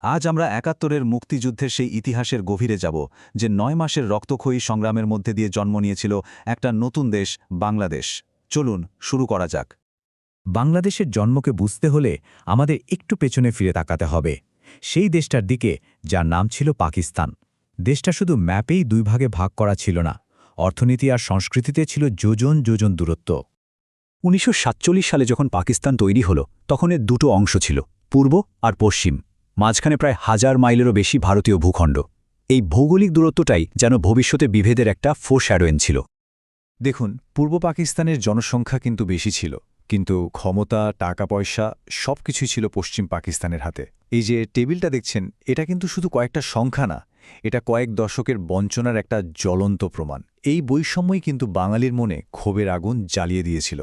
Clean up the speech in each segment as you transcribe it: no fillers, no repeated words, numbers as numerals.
আজ আমরা ৭১-এর মুক্তিযুদ্ধের সেই ইতিহাসের গভীরে যাব, যে ৯ মাসের রক্তক্ষয়ী সংগ্রামের মধ্যে দিয়ে জন্ম নিয়েছিল একটা নতুন দেশ, বাংলাদেশ। চলুন শুরু করা যাক। বাংলাদেশের জন্মকে বুঝতে হলে আমাদের একটু পেছনে ফিরে তাকাতে হবে, সেই দেশটার দিকে যার নাম ছিল পাকিস্তান। দেশটা শুধু ম্যাপেই দুই ভাগে ভাগ করা ছিল না, অর্থনীতি আর সংস্কৃতিতে ছিল যোজন যোজন দূরত্ব। ১৯৪৭ সালে যখন পাকিস্তান তৈরি হলো, তখন এর দুটো অংশ ছিল, পূর্ব আর পশ্চিম। মাঝখানে প্রায় ১০০০ মাইলেরও বেশি ভারতীয় ভূখণ্ড। এই ভৌগোলিক দূরত্বটাই যেন ভবিষ্যতে বিভেদের একটা ফোরশ্যাডোইং ছিল। দেখুন, পূর্ব পাকিস্তানের জনসংখ্যা কিন্তু বেশি ছিল, কিন্তু ক্ষমতা, টাকা পয়সা সবকিছুই ছিল পশ্চিম পাকিস্তানের হাতে। এই যে টেবিলটা দেখছেন, এটা কিন্তু শুধু কয়েকটা সংখ্যা না, এটা কয়েক দশকের বঞ্চনার একটা জ্বলন্ত প্রমাণ। এই বৈষম্যই কিন্তু বাঙালির মনে ক্ষোভের আগুন জ্বালিয়ে দিয়েছিল।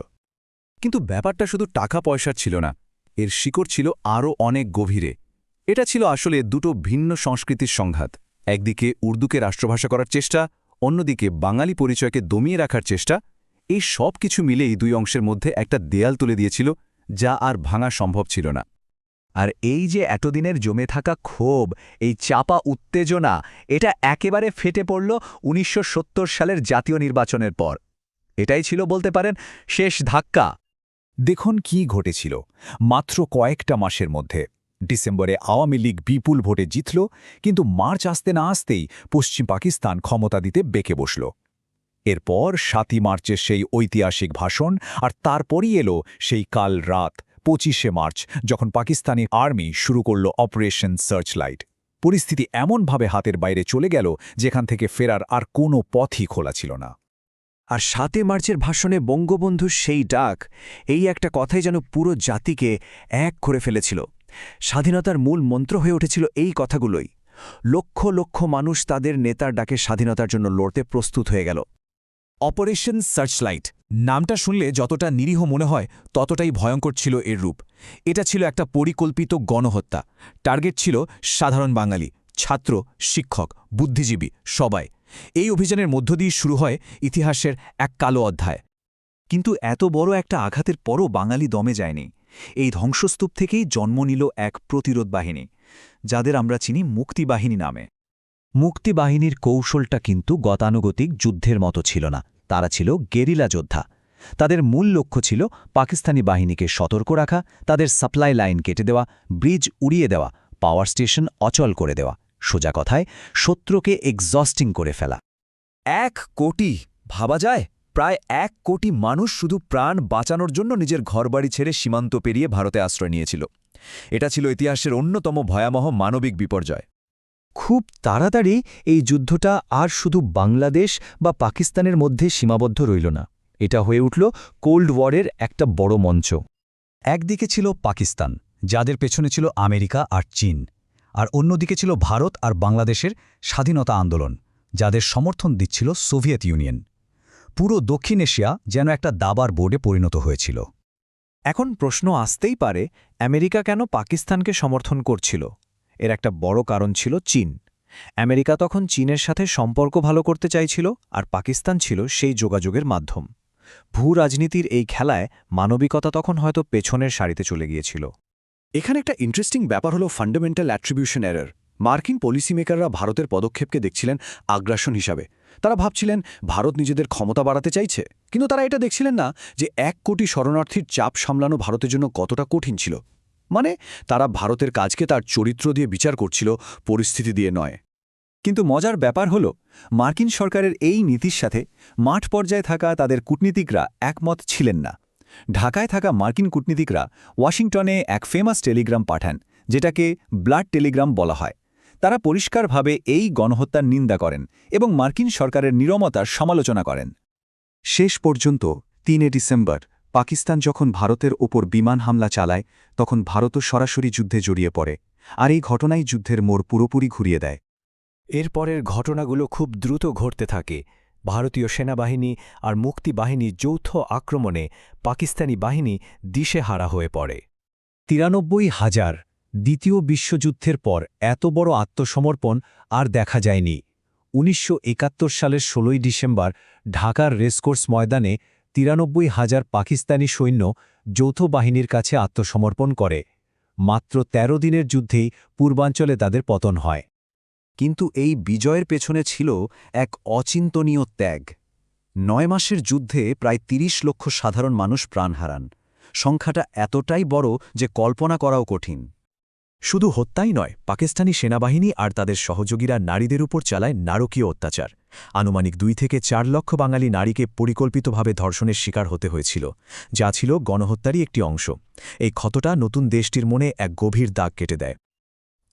কিন্তু ব্যাপারটা শুধু টাকা পয়সার ছিল না, এর শিকড় ছিল আরও অনেক গভীরে। এটা ছিল আসলে দুটো ভিন্ন সংস্কৃতির সংঘাত। একদিকে উর্দুকে রাষ্ট্রভাষা করার চেষ্টা, অন্যদিকে বাঙালি পরিচয়কে দমিয়ে রাখার চেষ্টা। এই সব কিছু মিলেই দুই অংশের মধ্যে একটা দেয়াল তুলে দিয়েছিল, যা আর ভাঙা সম্ভব ছিল না। আর এই যে এতদিনের জমে থাকা ক্ষোভ, এই চাপা উত্তেজনা, এটা একেবারে ফেটে পড়ল ১৯৭০ সালের জাতীয় নির্বাচনের পর। এটাই ছিল বলতে পারেন শেষ ধাক্কা। দেখুন কি ঘটেছিল মাত্র কয়েকটা মাসের মধ্যে। ডিসেম্বরে আওয়ামী লীগ বিপুল ভোটে জিতল, কিন্তু মার্চ আসতে না আসতেই পশ্চিম পাকিস্তান ক্ষমতা দিতে বেঁকে বসল। এরপর ৭ই মার্চের সেই ঐতিহাসিক ভাষণ, আর তারপরই এলো সেই কাল রাত ২৫শে মার্চ, যখন পাকিস্তানি আর্মি শুরু করল অপারেশন সার্চলাইট। পরিস্থিতি এমনভাবে হাতের বাইরে চলে গেল, যেখান থেকে ফেরার আর কোনো পথই খোলা ছিল না। আর ৭ মার্চের ভাষণে বঙ্গবন্ধুর সেই ডাক, এই একটা কথাই যেন পুরো জাতিকে এক করে ফেলেছিল। স্বাধীনতার মূল মন্ত্র হয়ে উঠেছিল এই কথাগুলোই। লক্ষ লক্ষ মানুষ তাদের নেতার ডাকে স্বাধীনতার জন্য লড়তে প্রস্তুত হয়ে গেল। অপারেশন সার্চলাইট নামটা শুনলে যতটা নিরীহ মনে হয়, ততটাই ভয়ঙ্কর ছিল এর রূপ। এটা ছিল একটা পরিকল্পিত গণহত্যা। টার্গেট ছিল সাধারণ বাঙালি, ছাত্র, শিক্ষক, বুদ্ধিজীবী, সবাই। এই অভিযানের মধ্য দিয়ে শুরু হয় ইতিহাসের এক কালো অধ্যায়। কিন্তু এত বড় একটা আঘাতের পরও বাঙালি দমে যায়নি। এই ধ্বংসস্তূপ থেকেই জন্ম নিল এক প্রতিরোধ বাহিনী, যাদের আমরা চিনি মুক্তিবাহিনী নামে। মুক্তিবাহিনীর কৌশলটা কিন্তু গতানুগতিক যুদ্ধের মতো ছিল না, তারা ছিল গেরিলা যোদ্ধা। তাদের মূল লক্ষ্য ছিল পাকিস্তানি বাহিনীকে সতর্ক রাখা, তাদের সাপ্লাই লাইন কেটে দেওয়া, ব্রিজ উড়িয়ে দেওয়া, পাওয়ার স্টেশন অচল করে দেওয়া। সোজা কথায়, শত্রুকে এক্সস্টিং করে ফেলা। ১ কোটি, ভাবা যায়? প্রায় ১ কোটি মানুষ শুধু প্রাণ বাঁচানোর জন্য নিজের ঘরবাড়ি ছেড়ে সীমান্ত পেরিয়ে ভারতে আশ্রয় নিয়েছিল। এটা ছিল ইতিহাসের অন্যতম ভয়াবহ মানবিক বিপর্যয়। খুব তাড়াতাড়ি এই যুদ্ধটা আর শুধু বাংলাদেশ বা পাকিস্তানের মধ্যে সীমাবদ্ধ রইল না, এটা হয়ে উঠল কোল্ড ওয়ারের একটা বড় মঞ্চ। একদিকে ছিল পাকিস্তান, যাদের পেছনে ছিল আমেরিকা আর চীন, আর অন্যদিকে ছিল ভারত আর বাংলাদেশের স্বাধীনতা আন্দোলন, যাদের সমর্থন দিচ্ছিল সোভিয়েত ইউনিয়ন। পুরো দক্ষিণ এশিয়া যেন একটা দাবার বোর্ডে পরিণত হয়েছিল। এখন প্রশ্ন আসতেই পারে, আমেরিকা কেন পাকিস্তানকে সমর্থন করছিল? এর একটা বড় কারণ ছিল চীন। আমেরিকা তখন চীনের সাথে সম্পর্ক ভালো করতে চাইছিল, আর পাকিস্তান ছিল সেই যোগাযোগের মাধ্যম। ভূ রাজনীতির এই খেলায় মানবিকতা তখন হয়তো পেছনের সারিতে চলে গিয়েছিল। এখানে একটা ইন্টারেস্টিং ব্যাপার হলো ফান্ডামেন্টাল অ্যাট্রিবিউশন এরর। মার্কিন পলিসি মেকাররা ভারতের পদক্ষেপকে দেখছিলেন আগ্রাসন হিসাবে। তারা ভাবছিলেন ভারত নিজেদের ক্ষমতা বাড়াতে চাইছে, কিন্তু তারা এটা দেখছিলেন না যে ১ কোটি শরণার্থীর চাপ সামলানো ভারতের জন্য কতটা কঠিন ছিল। মানে, তারা ভারতের কাজকে তার চরিত্র দিয়ে বিচার করছিল, পরিস্থিতি দিয়ে নয়। কিন্তু মজার ব্যাপার হল, মার্কিন সরকারের এই নীতির সাথে মাঠ পর্যায়ে থাকা তাদের কূটনীতিকরা একমত ছিলেন না। ঢাকায় থাকা মার্কিন কূটনীতিকরা ওয়াশিংটনে এক ফেমাস টেলিগ্রাম পাঠান, যেটাকে ব্লাড টেলিগ্রাম বলা হয়। তারা পরিষ্কারভাবে এই গণহত্যার নিন্দা করেন এবং মার্কিন সরকারের নীরবতার সমালোচনা করেন। শেষ পর্যন্ত ৩ ডিসেম্বর পাকিস্তান যখন ভারতের ওপর বিমান হামলা চালায়, তখন ভারতও সরাসরি যুদ্ধে জড়িয়ে পড়ে, আর এই ঘটনাই যুদ্ধের মোড় পুরোপুরি ঘুরিয়ে দেয়। এরপরের ঘটনাগুলো খুব দ্রুত ঘটতে থাকে। ভারতীয় সেনাবাহিনী আর মুক্তি বাহিনীর যৌথ আক্রমণে পাকিস্তানি বাহিনী দিশেহারা হয়ে পড়ে। ৯৩,০০০। দ্বিতীয় বিশ্বযুদ্ধের পর এত বড় আত্মসমর্পণ আর দেখা যায়নি। ১৯৭১ সালের ১৬ই ডিসেম্বর ঢাকার রেসকোর্স ময়দানে ৯৩,০০০ পাকিস্তানি সৈন্য যৌথ বাহিনীর কাছে আত্মসমর্পণ করে। মাত্র ১৩ দিনের যুদ্ধেই পূর্বাঞ্চলে তাদের পতন হয়। কিন্তু এই বিজয়ের পেছনে ছিল এক অচিন্তনীয় ত্যাগ। ৯ মাসের যুদ্ধে প্রায় ৩০ লক্ষ সাধারণ মানুষ প্রাণ হারান। সংখ্যাটা এতটাই বড় যে কল্পনা করাও কঠিন। শুধু হত্যাই নয়, পাকিস্তানি সেনাবাহিনী আর তাদের সহযোগীরা নারীদের উপর চালায় নারকীয় অত্যাচার। আনুমানিক ২ থেকে ৪ লক্ষ বাঙালি নারীকে পরিকল্পিতভাবে ধর্ষণের শিকার হতে হয়েছিল, যা ছিল গণহত্যারই একটি অংশ। এই ক্ষতটা নতুন দেশটির মনে এক গভীর দাগ কেটে দেয়।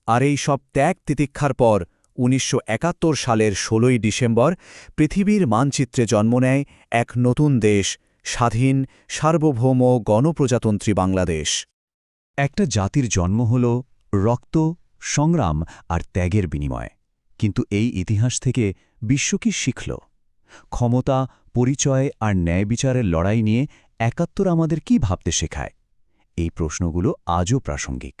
আর এই সব ত্যাগ তিতিক্ষার পর ১৯৭১ সালের ১৬ই ডিসেম্বর পৃথিবীর মানচিত্রে জন্ম নেয় এক নতুন দেশ, স্বাধীন, সার্বভৌম, গণপ্রজাতন্ত্রী বাংলাদেশ। একটা জাতির জন্ম হল রক্ত, সংগ্রাম আর ত্যাগের বিনিময়ে। কিন্তু এই ইতিহাস থেকে বিশ্ব কি শিখল? ক্ষমতা, পরিচয় আর ন্যায় বিচারের লড়াই নিয়ে ৭১ আমাদের কি ভাবতে শেখায়? এই প্রশ্নগুলো আজও প্রাসঙ্গিক।